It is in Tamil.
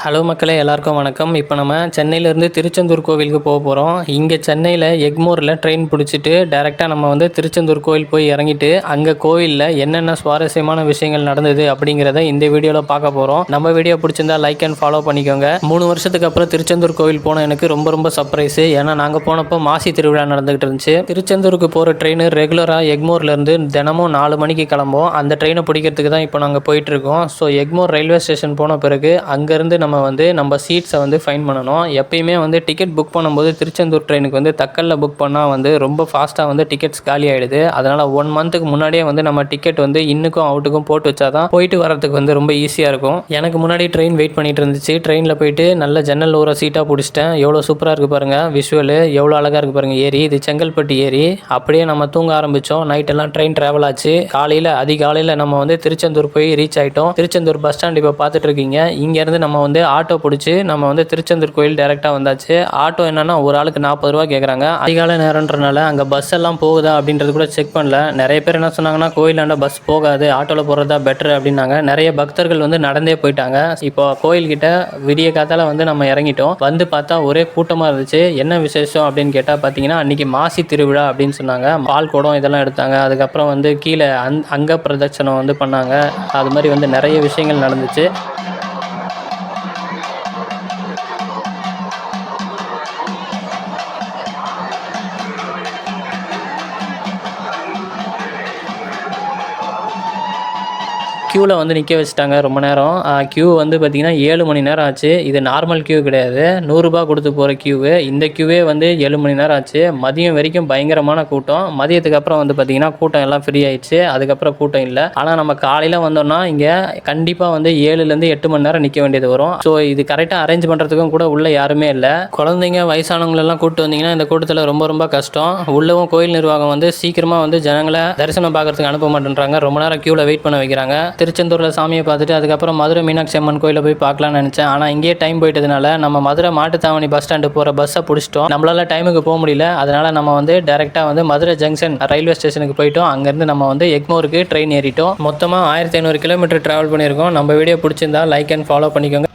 ஹலோ மக்களே, எல்லாருக்கும் வணக்கம். இப்போ நம்ம சென்னையிலேருந்து திருச்செந்தூர் கோவிலுக்கு போக போகிறோம். இங்கே சென்னையில் எக்மோரில் ட்ரெயின் பிடிச்சிட்டு டேரெக்டாக நம்ம வந்து திருச்செந்தூர் கோவில் போய் இறங்கிட்டு அங்கே கோவிலில் என்னென்ன சுவாரஸ்யமான விஷயங்கள் நடந்தது அப்படிங்கிறத இந்த வீடியோவில் பார்க்க போகிறோம். நம்ம வீடியோ பிடிச்சிருந்தா லைக் அண்ட் ஃபாலோ பண்ணிக்கோங்க. 3 வருஷத்துக்கு அப்புறம் திருச்செந்தூர் கோவில் போன எனக்கு ரொம்ப சர்ப்ரைஸு. ஏன்னா நாங்கள் போனப்போ மாசி திருவிழா நடந்துகிட்டு இருந்துச்சு. திருச்செந்தூருக்கு போகிற ட்ரெயின் ரெகுலராக எக்மோர்லேருந்து தினமும் 4 மணிக்கு கிளம்பும். அந்த ட்ரெயினை பிடிக்கிறதுக்கு தான் இப்போ நாங்கள் போயிட்டுருக்கோம். ஸோ எக்மோர் ரயில்வே ஸ்டேஷன் போன பிறகு அங்கேருந்து நம்ம சீட்ஸை வந்து ஃபைன் பண்ணணும். எப்பயுமே வந்து டிக்கெட் புக் பண்ணும்போது திருச்செந்தூர் ட்ரெயினுக்கு வந்து தக்கல்ல புக் பண்ணால் வந்து ரொம்ப ஃபாஸ்ட்டாக வந்து டிக்கெட்ஸ் காலி ஆகிடுது. அதனால் 1 மந்த்துக்கு முன்னாடியே வந்து நம்ம டிக்கெட் வந்து இன்னுக்கும் அவுட்டுக்கும் போட்டு வச்சா தான் போயிட்டு வரதுக்கு வந்து ரொம்ப ஈஸியாக இருக்கும். எனக்கு முன்னாடி ட்ரெயின் வெயிட் பண்ணிட்டு இருந்துச்சு. ட்ரெயினில் போயிட்டு நல்ல ஜன்னல் ஓர சீட்டாக பிடிச்சிட்டேன். எவ்வளோ சூப்பராக இருக்குது பாருங்கள், விஷுவலு எவ்வளோ அழகாக இருக்குது பாருங்கள். ஏரி இது செங்கல்பட்டு ஏரி. அப்படியே நம்ம தூங்க ஆரம்பித்தோம். நைட்டெல்லாம் ட்ரெயின் ட்ராவல் ஆச்சு. அதிகாலையில் நம்ம வந்து திருச்செந்தூர் போய் ரீச் ஆகிட்டோம். திருச்செந்தூர் பஸ் ஸ்டாண்ட் இப்போ பார்த்துட்டு இருக்கீங்க. இங்கேருந்து நம்ம வந்து ஆட்டோ பிடிச்சி நம்ம வந்து திருச்செந்தூர் கோயில் டேரெக்டாக வந்தாச்சு. ஆட்டோ என்னன்னா ஒரு ஆளுக்கு 40 ரூபா கேட்குறாங்க. அதிகாலை நேரம்ன்றனால அங்கே பஸ் எல்லாம் போகுதா அப்படின்றது கூட செக் பண்ணல. நிறைய பேர் என்ன சொன்னாங்கன்னா கோயிலாண்ட பஸ் போகாது, ஆட்டோவில் போகிறதா பெட்டர் அப்படின்னாங்க. நிறைய பக்தர்கள் வந்து நடந்தே போயிட்டாங்க. இப்போ கோயில்கிட்ட விடிய காத்தால வந்து நம்ம இறங்கிட்டோம். வந்து பார்த்தா ஒரே கூட்டமாக இருந்துச்சு. என்ன விசேஷம் அப்படின்னு கேட்டால் பார்த்தீங்கன்னா அன்றைக்கி மாசி திருவிழா அப்படின்னு சொன்னாங்க. பால் குடம் இதெல்லாம் எடுத்தாங்க. அதுக்கப்புறம் வந்து கீழே அங்க பிரதட்சணம் வந்து பண்ணாங்க. அது மாதிரி வந்து நிறைய விஷயங்கள் நடந்துச்சு. க்யூவில் வந்து நிற்க வச்சுட்டாங்க ரொம்ப நேரம். க்யூ வந்து பார்த்திங்கன்னா 7 மணி நேரம் ஆச்சு. இது நார்மல் க்யூ கிடையாது, 100 ரூபா கொடுத்து போகிற க்யூவு. இந்த க்யூவே வந்து 7 மணி நேரம் ஆச்சு. மதியம் வரைக்கும் பயங்கரமான கூட்டம். மதியத்துக்கு அப்புறம் வந்து பார்த்திங்கன்னா கூட்டம் எல்லாம் ஃப்ரீ ஆயிடுச்சு. அதுக்கப்புறம் கூட்டம் இல்லை. ஆனால் நம்ம காலையில் வந்தோம்னா இங்கே கண்டிப்பாக வந்து 7லேருந்து 8 மணி நேரம் நிற்க வேண்டியது வரும். ஸோ இது கரெக்டாக அரேஞ்ச் பண்ணுறதுக்கும் கூட உள்ளே யாருமே இல்லை. குழந்தைங்க வயசானவங்களெல்லாம் கூப்பிட்டு வந்தீங்கன்னா இந்த கூட்டத்தில் ரொம்ப கஷ்டம். உள்ளவும் கோயில் நிர்வாகம் வந்து சீக்கிரமாக வந்து ஜனங்களை தரிசனம் பார்க்கறதுக்கு அனுப்ப மாட்டேன்றாங்க. ரொம்ப நேரம் க்யூவில் வெயிட் பண்ண வைக்கிறாங்க. திருச்செந்தூரில் சாமியை பார்த்துட்டு அதுக்கப்புறம் மதுரை மீனாட்சி அம்மன் கோயிலை போய் பார்க்கலான்னு நினச்சேன். ஆனால் இங்கேயே டைம் போயிட்டதுனால நம்ம மதுரை மாட்டுத்தாவணி பஸ் ஸ்டாண்டு போகிற பஸ்ஸை பிடிச்சிட்டோம். நம்மளால டைமுக்கு போக முடியல. அதனால் நம்ம வந்து டேரெக்டாக வந்து மதுரை ஜங்ஷன் ரயில்வே ஸ்டேஷனுக்கு போயிட்டோம். அங்கேருந்து நம்ம வந்து எக்மோருக்கு ட்ரெயின் ஏறிட்டோம். மொத்தமாக 1500 கிலோமீட்டர் ட்ராவல் பண்ணியிருக்கோம். நம்ம வீடியோ பிடிச்சிருந்தா லைக் அண்ட் ஃபாலோ பண்ணிக்கோங்க.